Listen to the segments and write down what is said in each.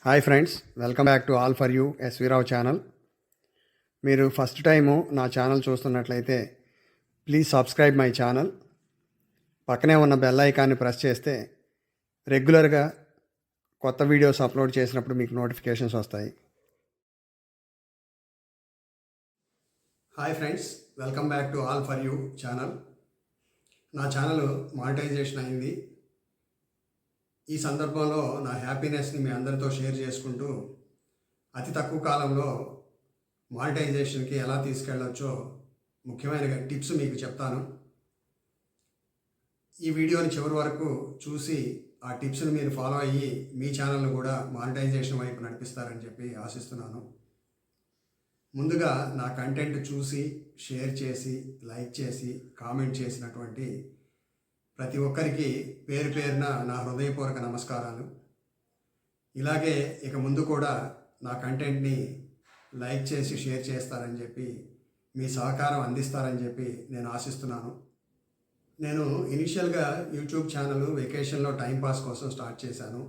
Hi friends, welcome back to all for you SV Rao channel. మీరు first time నా channel చూస్తున్నట్లయితే please subscribe my channel. పక్కనే ఉన్న bell ఐకాన్ని ప్రెస్ చేస్తే రెగ్యులర్గా కొత్త వీడియోస్ అప్లోడ్ చేసినప్పుడు మీకు నోటిఫికేషన్స్ వస్తాయి. Hi friends, welcome back to all for you channel. నా ఛానల్ మానిటైజేషన్ అయింది. ఈ సందర్భంలో నా హ్యాపీనెస్ని మీ అందరితో షేర్ చేసుకుంటూ అతి తక్కువ కాలంలో మానిటైజేషన్కి ఎలా తీసుకెళ్ళవచ్చో ముఖ్యమైన టిప్స్ మీకు చెప్తాను. ఈ వీడియోని చివరి వరకు చూసి ఆ టిప్స్ని మీరు ఫాలో అయ్యి మీ ఛానల్ను కూడా మానిటైజేషన్ వైపు నడిపిస్తారని చెప్పి ఆశిస్తున్నాను. ముందుగా నా కంటెంట్ చూసి షేర్ చేసి లైక్ చేసి కామెంట్ చేసినటువంటి ప్రతి ఒక్కరికి పేరు పేరున నా హృదయపూర్వక నమస్కారాలు. ఇలాగే ఇక ముందు కూడా నా కంటెంట్ని లైక్ చేసి షేర్ చేస్తారని చెప్పి మీ సహకారం అందిస్తారని చెప్పి నేను ఆశిస్తున్నాను. నేను ఇనిషియల్గా యూట్యూబ్ ఛానల్ వెకేషన్లో టైంపాస్ కోసం స్టార్ట్ చేశాను.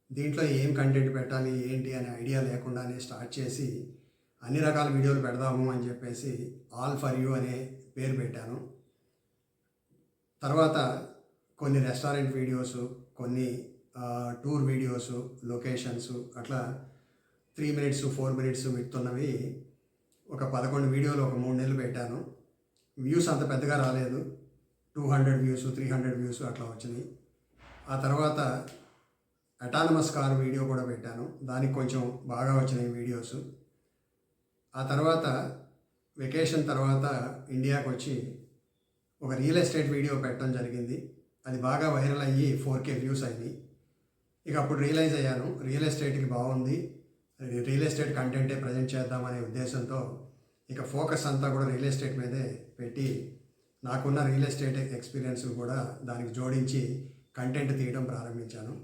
దీంట్లో ఏం కంటెంట్ పెట్టాలి ఏంటి అనే ఐడియా లేకుండానే స్టార్ట్ చేసి అన్ని రకాల వీడియోలు పెడదాము అని చెప్పేసి ఆల్ ఫర్ యూ అనే పేరు పెట్టాను. తర్వాత కొన్ని రెస్టారెంట్ వీడియోస్, కొన్ని టూర్ వీడియోస్, లొకేషన్స్, అట్లా 3 minutes 4 minutes పెడుతున్నవి ఒక 11 వీడియోలు ఒక 3 నెలలు పెట్టాను. వ్యూస్ అంత పెద్దగా రాలేదు, 200 వ్యూస్ 300 వ్యూస్ అట్లా వచ్చినాయి. ఆ తర్వాత అటానమస్ కార్ వీడియో కూడా పెట్టాను, దానికి కొంచెం బాగా వచ్చినాయి వీడియోస్. ఆ తర్వాత వెకేషన్ తర్వాత ఇండియాకి వచ్చి ఒక రియల్ ఎస్టేట్ వీడియో పెట్టడం జరిగింది. అది బాగా వైరల్ అయ్యి 4K వ్యూస్ అయింది. ఇక అప్పుడు రియలైజ్ అయ్యాను, రియల్ ఎస్టేట్కి బాగుంది, రియల్ ఎస్టేట్ కంటెంటే ప్రజెంట్ చేద్దామనే ఉద్దేశంతో ఇక ఫోకస్ అంతా కూడా రియల్ ఎస్టేట్ మీదే పెట్టి నాకున్న రియల్ ఎస్టేట్ ఎక్స్పీరియన్స్ కూడా దానికి జోడించి కంటెంట్ తీయడం ప్రారంభించాను.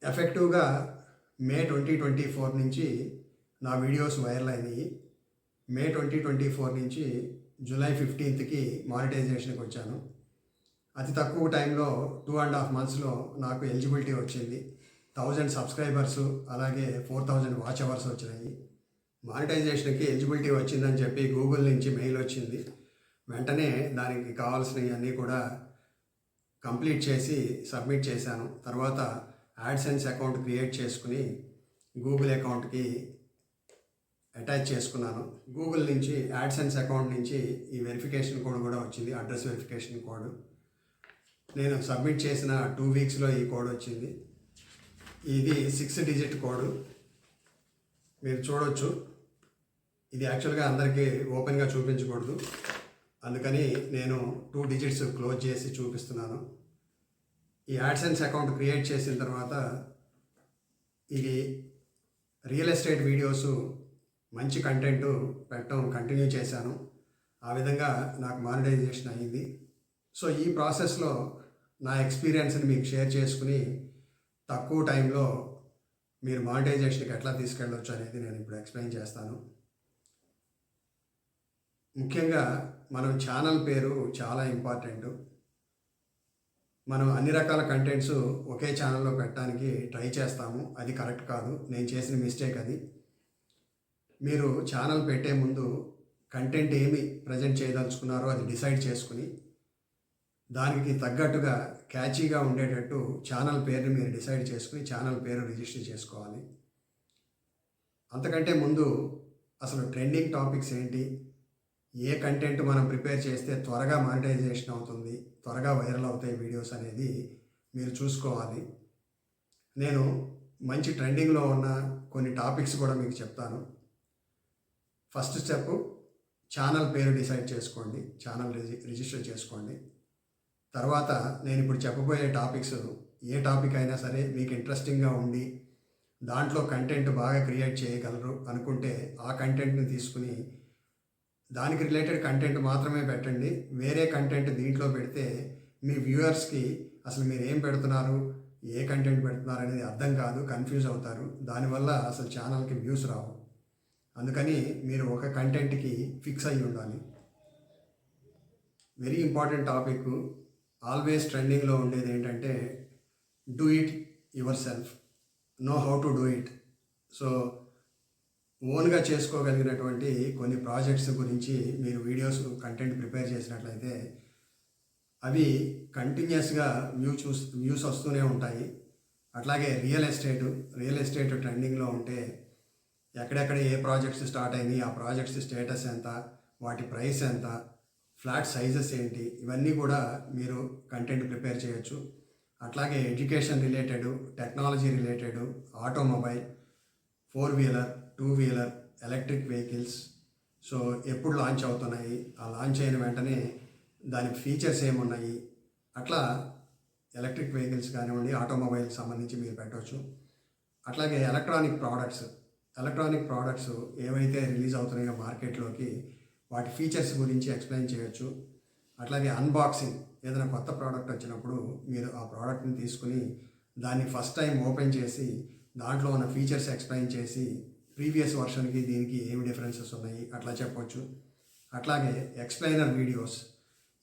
ఎఫెక్టివ్గా మే 2024 నుంచి నా వీడియోస్ వైరల్ అయినాయి. మే 2024 నుంచి జూలై 15కి మానిటైజేషన్కి వచ్చాను. అతి తక్కువ టైంలో 2.5 monthsలో నాకు ఎలిజిబిలిటీ వచ్చింది. 1000 సబ్స్క్రైబర్సు అలాగే 4000 వాచ్ అవర్స్ వచ్చినాయి. మానిటైజేషన్కి ఎలిజిబిలిటీ వచ్చిందని చెప్పి గూగుల్ నుంచి మెయిల్ వచ్చింది. వెంటనే దానికి కావాల్సినవన్నీ కూడా కంప్లీట్ చేసి సబ్మిట్ చేశాను. తర్వాత యాడ్సెన్స్ అకౌంట్ క్రియేట్ చేసుకుని గూగుల్ అకౌంట్కి అటాచ్ చేసుకున్నాను. గూగుల్ నుంచి యాడ్సెన్స్ అకౌంట్ నుంచి ఈ వెరిఫికేషన్ కోడ్ కూడా వచ్చింది, అడ్రస్ వెరిఫికేషన్ కోడ్. నేను సబ్మిట్ చేసిన 2 weeksలో ఈ కోడ్ వచ్చింది. ఇది 6 digit కోడ్, మీరు చూడవచ్చు. ఇది యాక్చువల్గా అందరికీ ఓపెన్గా చూపించకూడదు, అందుకని నేను 2 digits క్లోజ్ చేసి చూపిస్తున్నాను. ఈ యాడ్సెన్స్ అకౌంట్ క్రియేట్ చేసిన తర్వాత ఇది రియల్ ఎస్టేట్ వీడియోస్ మంచి కంటెంట్ పెట్టడం కంటిన్యూ చేశాను. ఆ విధంగా నాకు మానిటైజేషన్ అయ్యింది. సో ఈ ప్రాసెస్లో నా ఎక్స్పీరియన్స్ని మీకు షేర్ చేసుకుని తక్కువ టైంలో మీరు మానిటైజేషన్కి ఎట్లా తీసుకెళ్ళవచ్చు అనేది నేను ఇప్పుడు ఎక్స్ప్లెయిన్ చేస్తాను. ముఖ్యంగా మనం ఛానల్ పేరు చాలా ఇంపార్టెంట్. మనం అన్ని రకాల కంటెంట్స్ ఒకే ఛానల్లో పెట్టడానికి ట్రై చేస్తాము, అది కరెక్ట్ కాదు. నేను చేసిన మిస్టేక్ అది. మీరు ఛానల్ పెట్టే ముందు కంటెంట్ ఏమి ప్రజెంట్ చేయదలుచుకున్నారో అది డిసైడ్ చేసుకుని దానికి తగ్గట్టుగా క్యాచీగా ఉండేటట్టు ఛానల్ పేరుని మీరు డిసైడ్ చేసుకుని ఛానల్ పేరు రిజిస్టర్ చేసుకోవాలి. అంతకంటే ముందు అసలు ట్రెండింగ్ టాపిక్స్ ఏంటి, ఏ కంటెంట్ మనం ప్రిపేర్ చేస్తే త్వరగా మానిటైజేషన్ అవుతుంది, త్వరగా వైరల్ అవుతాయి వీడియోస్ అనేది మీరు చూసుకోవాలి. నేను మంచి ట్రెండింగ్లో ఉన్న కొన్ని టాపిక్స్ కూడా మీకు చెప్తాను. ఫస్ట్ స్టెప్, ఛానల్ పేరు డిసైడ్ చేసుకోండి, ఛానల్ రిజిస్టర్ చేసుకోండి. తర్వాత నేను ఇప్పుడు చెప్పబోయే టాపిక్స్ ఏ టాపిక్ అయినా సరే మీకు ఇంట్రెస్టింగ్గా ఉండి దాంట్లో కంటెంట్ బాగా క్రియేట్ చేయగలరు అనుకుంటే ఆ కంటెంట్ని తీసుకుని దానికి రిలేటెడ్ కంటెంట్ మాత్రమే పెట్టండి. వేరే కంటెంట్ దీంట్లో పెడితే మీ వ్యూవర్స్కి అసలు మీరు ఏం పెడుతున్నారు, ఏ కంటెంట్ పెడుతున్నారు అనేది అర్థం కాదు, కన్ఫ్యూజ్ అవుతారు. దానివల్ల అసలు ఛానల్కి వ్యూస్ రావు. అందుకని మీరు ఒక కంటెంట్కి ఫిక్స్ అయ్యి ఉండాలి. వెరీ ఇంపార్టెంట్ టాపిక్, ఆల్వేస్ ట్రెండింగ్లో ఉండేది ఏంటంటే do it your self. Know how to do it. So ఓన్గా చేసుకోగలిగినటువంటి కొన్ని ప్రాజెక్ట్స్ గురించి మీరు వీడియోస్ కంటెంట్ ప్రిపేర్ చేసినట్లయితే అవి కంటిన్యూస్గా వ్యూస్ వస్తూనే ఉంటాయి. అట్లాగే రియల్ ఎస్టేట్ ట్రెండింగ్లో ఉంటే ఎక్కడెక్కడ ఏ ప్రాజెక్ట్స్ స్టార్ట్ అయినాయి, ఆ ప్రాజెక్ట్స్ స్టేటస్ ఎంత, వాటి ప్రైస్ ఎంత, ఫ్లాట్ సైజెస్ ఏంటి, ఇవన్నీ కూడా మీరు కంటెంట్ ప్రిపేర్ చేయొచ్చు. అట్లాగే education related, technology related, automobile, four wheeler, two wheeler, electric vehicles. So ఎప్పుడు లాంచ్ అవుతున్నాయి, ఆ లాంచ్ అయిన వెంటనే దాని ఫీచర్స్ ఏమున్నాయి, అట్లా ఎలక్ట్రిక్ వెహికల్స్ కానివ్వండి, ఆటోమొబైల్కి సంబంధించి మీరు పెట్టవచ్చు. అట్లాగే ఎలక్ట్రానిక్ ప్రోడక్ట్స్ ఏవైతే రిలీజ్ అవుతున్నాయో మార్కెట్లోకి, వాటి ఫీచర్స్ గురించి ఎక్స్ప్లెయిన్ చేయొచ్చు. అట్లాగే అన్బాక్సింగ్, ఏదైనా కొత్త ప్రోడక్ట్ వచ్చినప్పుడు మీరు ఆ ప్రోడక్ట్ని తీసుకుని దాన్ని ఫస్ట్ టైం ఓపెన్ చేసి దాంట్లో ఉన్న ఫీచర్స్ ఎక్స్ప్లెయిన్ చేసి ప్రీవియస్ వర్షన్కి దీనికి ఏమి డిఫరెన్సెస్ ఉన్నాయి అట్లా చెప్పొచ్చు. అట్లాగే ఎక్స్ప్లెయినర్ వీడియోస్,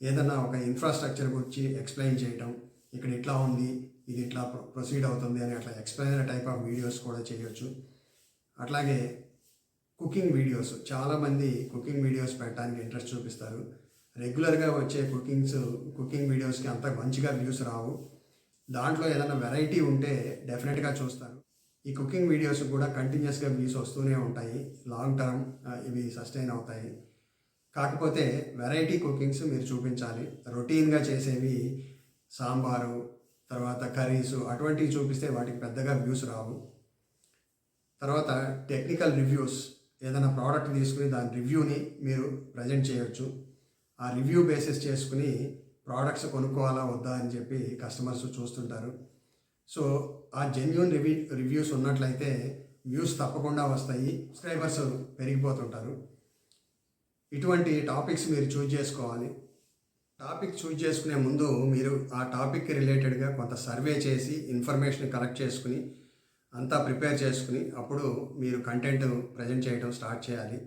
ఏదైనా ఒక ఇన్ఫ్రాస్ట్రక్చర్ గురించి ఎక్స్ప్లెయిన్ చేయటం, ఇక్కడ ఇట్లా ఉంది, ఇది ఇట్లా ప్రొసీడ్ అవుతుంది అని అట్లా ఎక్స్ప్లెయినర్ టైప్ ఆఫ్ వీడియోస్ కూడా చేయొచ్చు. అట్లాగే కుకింగ్ వీడియోస్, చాలామంది కుకింగ్ వీడియోస్ పెట్టడానికి ఇంట్రెస్ట్ చూపిస్తారు. రెగ్యులర్గా వచ్చే కుకింగ్ వీడియోస్కి అంత మంచిగా వ్యూస్ రావు. దాంట్లో ఏదైనా వెరైటీ ఉంటే డెఫినెట్గా చూస్తారు. ఈ కుకింగ్ వీడియోస్ కూడా కంటిన్యూస్గా వ్యూస్ వస్తూనే ఉంటాయి, లాంగ్ టర్మ్ ఇవి సస్టైన్ అవుతాయి. కాకపోతే వెరైటీ కుకింగ్స్ మీరు చూపించాలి. రొటీన్గా చేసేవి సాంబారు, తర్వాత కర్రీస్ అటువంటివి చూపిస్తే వాటికి పెద్దగా వ్యూస్ రావు. తర్వాత టెక్నికల్ రివ్యూస్, ఏదైనా ప్రోడక్ట్ తీసుకుని దాని రివ్యూని మీరు ప్రజెంట్ చేయొచ్చు. ఆ రివ్యూ బేసిస్ చేసుకుని ప్రోడక్ట్స్ కొనుక్కోవాలా వద్దా అని చెప్పి కస్టమర్స్ చూస్తుంటారు. సో ఆ జెన్యూన్ రివ్యూస్ ఉన్నట్లయితే వ్యూస్ తప్పకుండా వస్తాయి, సబ్స్క్రైబర్స్ పెరిగిపోతుంటారు. ఇటువంటి టాపిక్స్ మీరు చూజ్ చేసుకోవాలి. టాపిక్ చూజ్ చేసుకునే ముందు మీరు ఆ టాపిక్కి రిలేటెడ్గా కొంత సర్వే చేసి ఇన్ఫర్మేషన్ కలెక్ట్ చేసుకుని అంతా ప్రిపేర్ చేసుకుని అప్పుడు మీరు కంటెంట్ ప్రజెంట్ చేయడం స్టార్ట్ చేయాలి.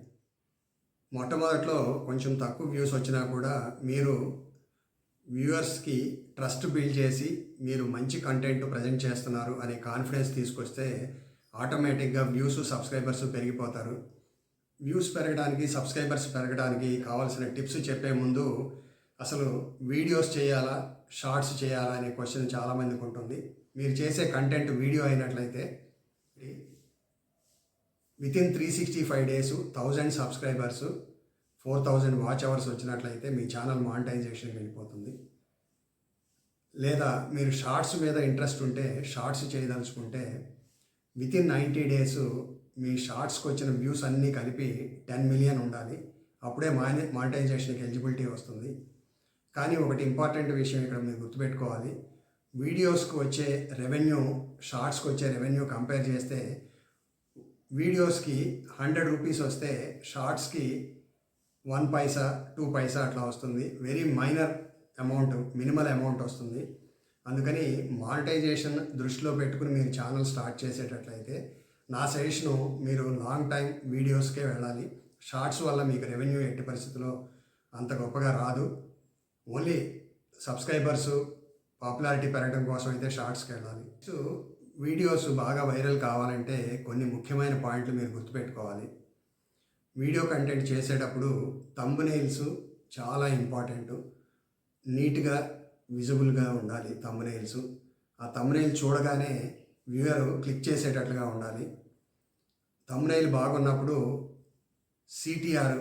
మొట్టమొదట్లో కొంచెం తక్కువ వ్యూస్ వచ్చినా కూడా మీరు వ్యూవర్స్కి ట్రస్ట్ బిల్డ్ చేసి మీరు మంచి కంటెంట్ ప్రజెంట్ చేస్తున్నారు అనే కాన్ఫిడెన్స్ తీసుకొస్తే ఆటోమేటిక్గా వ్యూస్, సబ్స్క్రైబర్స్ పెరిగిపోతారు. వ్యూస్ పెరగడానికి, సబ్స్క్రైబర్స్ పెరగడానికి కావాల్సిన టిప్స్ చెప్పే ముందు అసలు వీడియోస్ చేయాలా, షార్ట్స్ చేయాలా అనే క్వశ్చన్ చాలామందికి ఉంటుంది. మీరు చేసే కంటెంట్ వీడియో అయినట్లయితే within 365 days 1000 subscribers, 4000 watch hours వచ్చినట్లయితే మీ ఛానల్ మానిటైజేషన్ వెళ్ళిపోతుంది. లేదా మీరు షార్ట్స్ మీద ఇంట్రెస్ట్ ఉంటే, షార్ట్స్ చేయదలుచుకుంటే వితిన్ 90 days మీ షార్ట్స్కి వచ్చిన వ్యూస్ అన్నీ కలిపి 10 million ఉండాలి. అప్పుడే మానిటైజేషన్కి ఎలిజిబిలిటీ వస్తుంది. కానీ ఒకటి ఇంపార్టెంట్ విషయం ఇక్కడ మీరు గుర్తుపెట్టుకోవాలి. వీడియోస్కి వచ్చే రెవెన్యూ, షార్ట్స్కి వచ్చే రెవెన్యూ కంపేర్ చేస్తే వీడియోస్కి 100 రూపీస్ వస్తే షార్ట్స్కి 1 పైసా 2 పైసా అట్లా వస్తుంది. Very minor amount, minimal amount వస్తుంది. అందుకని మానిటైజేషన్ దృష్టిలో పెట్టుకుని మీరు ఛానల్ స్టార్ట్ చేసేటట్లయితే నా సజెషను మీరు లాంగ్ టైం వీడియోస్కే వెళ్ళాలి. షార్ట్స్ వల్ల మీకు రెవెన్యూ ఎట్టి పరిస్థితుల్లో అంత గొప్పగా రాదు. ఓన్లీ సబ్స్క్రైబర్సు, పాపులారిటీ పెరగడం కోసం అయితే షార్ట్స్కి వెళ్ళాలి. సో వీడియోస్ బాగా వైరల్ కావాలంటే కొన్ని ముఖ్యమైన పాయింట్లు మీరు గుర్తుపెట్టుకోవాలి. వీడియో కంటెంట్ చేసేటప్పుడు థంబ్నెయిల్స్ చాలా ఇంపార్టెంట్. నీట్గా విజిబుల్గా ఉండాలి థంబ్నెయిల్స్. ఆ థంబ్నెయిల్ చూడగానే వ్యూయర్ క్లిక్ చేసేటట్లుగా ఉండాలి. థంబ్నెయిల్ బాగున్నప్పుడు CTR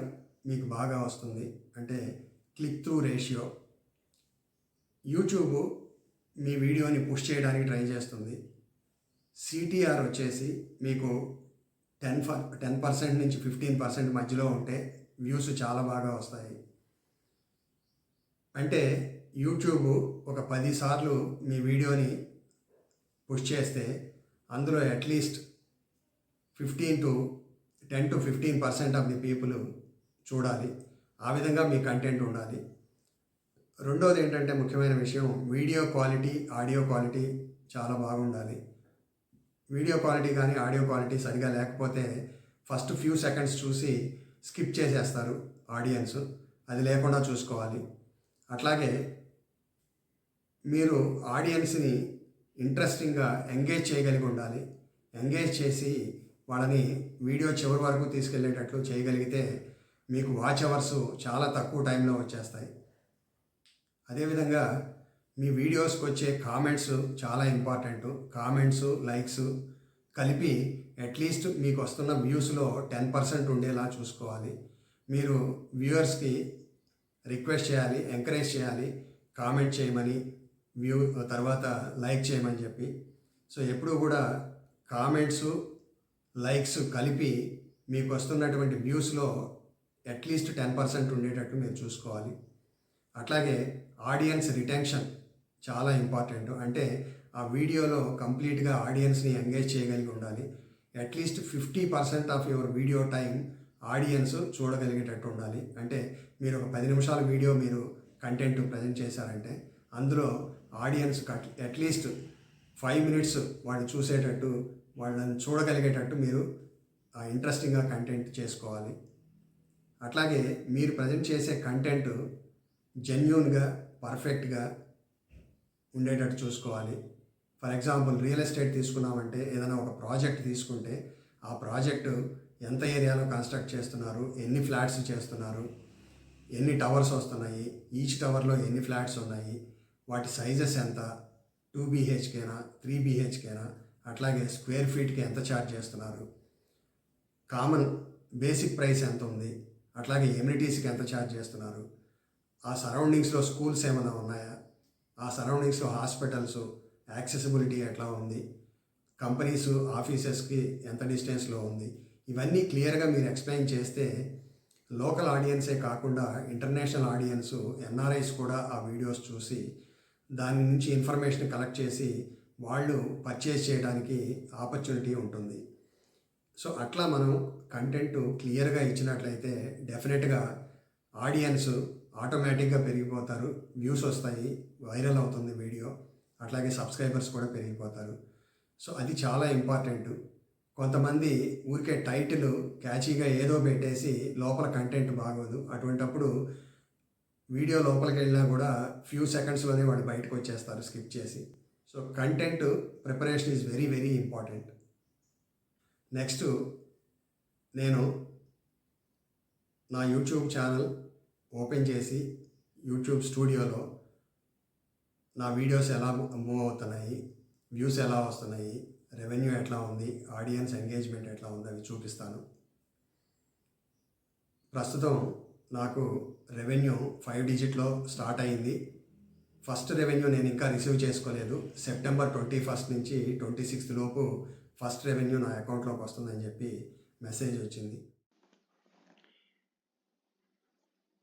మీకు బాగా వస్తుంది, అంటే క్లిక్ త్రూ రేషియో. యూట్యూబ్ మీ వీడియోని పుష్ చేయడానికి ట్రై చేస్తుంది. CTR వచ్చేసి మీకు 10% నుంచి 15% మధ్యలో ఉంటే వ్యూస్ చాలా బాగా వస్తాయి. అంటే యూట్యూబ్ ఒక 10 సార్లు మీ వీడియోని పుష్ చేస్తే అందులో at least 10 to 15% of the people చూడాలి. ఆ విధంగా మీ కంటెంట్ ఉండాలి. రెండోది ఏంటంటే ముఖ్యమైన విషయం, వీడియో క్వాలిటీ, ఆడియో క్వాలిటీ చాలా బాగుండాలి. వీడియో క్వాలిటీ కానీ ఆడియో క్వాలిటీ సరిగా లేకపోతే ఫస్ట్ ఫ్యూ సెకండ్స్ చూసి స్కిప్ చేసేస్తారు ఆడియన్స్. అది లేకుండా చూసుకోవాలి. అట్లాగే మీరు ఆడియన్స్ని ఇంట్రెస్టింగ్గా ఎంగేజ్ చేయగలిగి ఉండాలి. ఎంగేజ్ చేసి వాళ్ళని వీడియో చివరి వరకు తీసుకెళ్ళేటట్లు చేయగలిగితే మీకు వాచ్ అవర్స్ చాలా తక్కువ టైంలో వచ్చేస్తాయి. అదేవిధంగా మీ వీడియోస్కి వచ్చే కామెంట్స్ చాలా ఇంపార్టెంట్. కామెంట్స్, లైక్స్ కలిపి అట్లీస్ట్ మీకు వస్తున్న వ్యూస్లో 10% ఉండేలా చూసుకోవాలి. మీరు వ్యూవర్స్కి రిక్వెస్ట్ చేయాలి, ఎంకరేజ్ చేయాలి, కామెంట్ చేయమని, తర్వాత లైక్ చేయమని చెప్పి. సో ఎప్పుడూ కూడా కామెంట్స్, లైక్స్ కలిపి మీకు వస్తున్నటువంటి వ్యూస్లో అట్లీస్ట్ 10% ఉండేటట్టు మీరు చూసుకోవాలి. అట్లాగే ఆడియన్స్ రిటెన్షన్ చాలా ఇంపార్టెంట్. అంటే ఆ వీడియోలో కంప్లీట్గా ఆడియన్స్ని ఎంగేజ్ చేయగలిగి ఉండాలి. At least 50% of your video time audience చూడగలిగేటట్టు ఉండాలి. అంటే మీరు ఒక 10 నిమిషాల వీడియో మీరు కంటెంట్ ప్రజెంట్ చేశారంటే అందులో ఆడియన్స్ అట్లీస్ట్ 5 మినిట్స్ వాళ్ళు చూసేటట్టు, వాళ్ళని చూడగలిగేటట్టు మీరు ఇంట్రెస్టింగ్గా కంటెంట్ చేసుకోవాలి. అట్లాగే మీరు ప్రజెంట్ చేసే కంటెంట్ జెన్యూన్గా, పర్ఫెక్ట్గా ఉండేటట్టు చూసుకోవాలి. ఫర్ ఎగ్జాంపుల్ రియల్ ఎస్టేట్ తీసుకున్నామంటే, ఏదైనా ఒక ప్రాజెక్ట్ తీసుకుంటే ఆ ప్రాజెక్టు ఎంత ఏరియాలో కన్స్ట్రక్ట్ చేస్తున్నారు, ఎన్ని ఫ్లాట్స్ చేస్తున్నారు, ఎన్ని టవర్స్ వస్తున్నాయి, ఈచ్ టవర్లో ఎన్ని ఫ్లాట్స్ ఉన్నాయి, వాటి సైజెస్ ఎంత, 2 BHKనా 3 BHKనా, అట్లాగే స్క్వేర్ ఫీట్కి ఎంత ఛార్జ్ చేస్తున్నారు, కామన్ బేసిక్ ప్రైస్ ఎంత ఉంది, అట్లాగే ఎమ్యూనిటీస్కి ఎంత ఛార్జ్ చేస్తున్నారు, ఆ సరౌండింగ్స్లో స్కూల్స్ ఏమైనా ఉన్నాయా, ఆ సరౌండింగ్స్లో హాస్పిటల్స్ యాక్సెసిబిలిటీ ఎట్లా ఉంది, కంపెనీస్ ఆఫీసెస్కి ఎంత డిస్టెన్స్లో ఉంది, ఇవన్నీ క్లియర్గా మీరు ఎక్స్ప్లెయిన్ చేస్తే లోకల్ ఆడియన్సే కాకుండా ఇంటర్నేషనల్ ఆడియన్స్, ఎన్ఆర్ఐస్ కూడా ఆ వీడియోస్ చూసి దాని నుంచి ఇన్ఫర్మేషన్ కలెక్ట్ చేసి వాళ్ళు పర్చేస్ చేయడానికి ఆపర్చునిటీ ఉంటుంది. సో అట్లా మనం కంటెంట్ క్లియర్గా ఇచ్చినట్లయితే డెఫినెట్గా ఆడియన్స్ ఆటోమేటిక్గా పెరిగిపోతారు, వ్యూస్ వస్తాయి, వైరల్ అవుతుంది వీడియో, అట్లాగే సబ్స్క్రైబర్స్ కూడా పెరిగిపోతారు. సో అది చాలా ఇంపార్టెంట్. కొంతమంది ఊరికే టైటిల్ క్యాచీగా ఏదో పెట్టేసి లోపల కంటెంట్ బాగోదు. అటువంటప్పుడు వీడియో లోపలికి వెళ్ళినా కూడా ఫ్యూ సెకండ్స్లోనే వాడు బయటకు వచ్చేస్తారు స్కిప్ చేసి. So content preparation is very very important. Next, నేను నా యూట్యూబ్ ఛానల్ ఓపెన్ చేసి యూట్యూబ్ స్టూడియోలో నా వీడియోస్ ఎలా మూవ్ అవుతున్నాయి, వ్యూస్ ఎలా వస్తున్నాయి, రెవెన్యూ ఎట్లా ఉంది, ఆడియన్స్ ఎంగేజ్మెంట్ ఎట్లా ఉంది అవి చూపిస్తాను. ప్రస్తుతం నాకు రెవెన్యూ 5 డిజిట్లో స్టార్ట్ అయింది. ఫస్ట్ రెవెన్యూ నేను ఇంకా రిసీవ్ చేసుకోలేదు. సెప్టెంబర్ 21 నుంచి 26 లోపు ఫస్ట్ రెవెన్యూ నా అకౌంట్లోకి వస్తుందని చెప్పి మెసేజ్ వచ్చింది.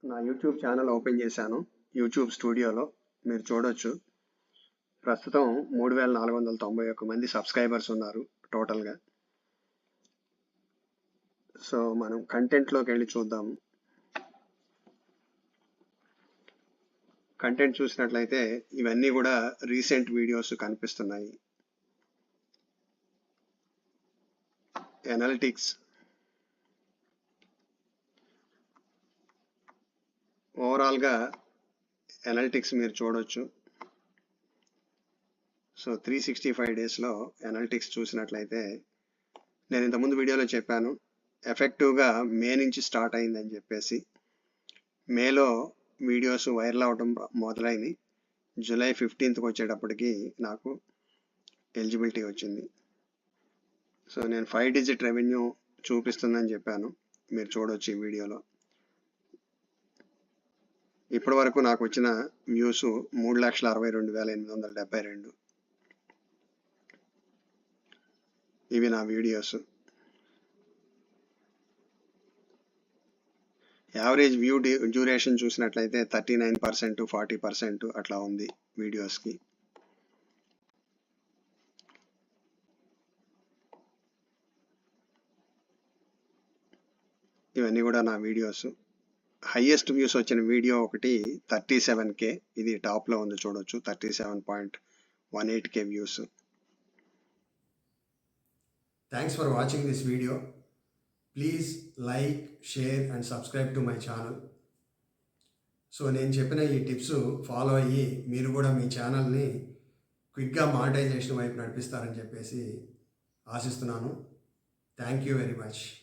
నా యూట్యూబ్ ఛానల్ ఓపెన్ చేశాను యూట్యూబ్ స్టూడియోలో. మీరు చూడొచ్చు, ప్రస్తుతం 3491 మంది సబ్స్క్రైబర్స్ ఉన్నారు టోటల్గా. సో మనం కంటెంట్లోకి వెళ్ళి చూద్దాము. కంటెంట్ చూసినట్లయితే ఇవన్నీ కూడా రీసెంట్ వీడియోస్ కనిపిస్తున్నాయి. ఎనాలిటిక్స్, ఓవరాల్గా ఎనాలిటిక్స్ మీరు చూడొచ్చు. సో 365 డేస్లో ఎనాలిటిక్స్ చూసినట్లయితే, నేను ఇంతకుముందు వీడియోలో చెప్పాను ఎఫెక్టివ్గా మే నుంచి స్టార్ట్ అయిందని చెప్పేసి. మేలో వీడియోస్ వైరల్ అవడం మొదలైంది. జూలై 15th వచ్చేటప్పటికి నాకు ఎలిజిబిలిటీ వచ్చింది. సో నేను 5 డిజిట్ రెవెన్యూ చూపిస్తుందని చెప్పాను, మీరు చూడొచ్చు ఈ వీడియోలో. ఇప్పటి వరకు నాకు వచ్చిన వ్యూస్ 3,62,872. ఇవి నా వీడియోస్. యావరేజ్ వ్యూ డ్యూరేషన్ చూసినట్లయితే 39%, 40% అట్లా ఉంది వీడియోస్కి. ఇవన్నీ కూడా నా వీడియోస్. హైయెస్ట్ వ్యూస్ వచ్చిన వీడియో ఒకటి 37K, ఇది టాప్లో ఉంది చూడొచ్చు, 37.18K views. Thanks for watching this video. Please like, share and subscribe to my channel. So నేను చెప్పిన ఈ టిప్స్ ఫాలో అయ్యి మీరు కూడా మీ ఛానల్ని క్విక్గా మానిటైజేషన్ వైపు నడిపిస్తారని చెప్పేసి ఆశిస్తున్నాను. Thank you very much.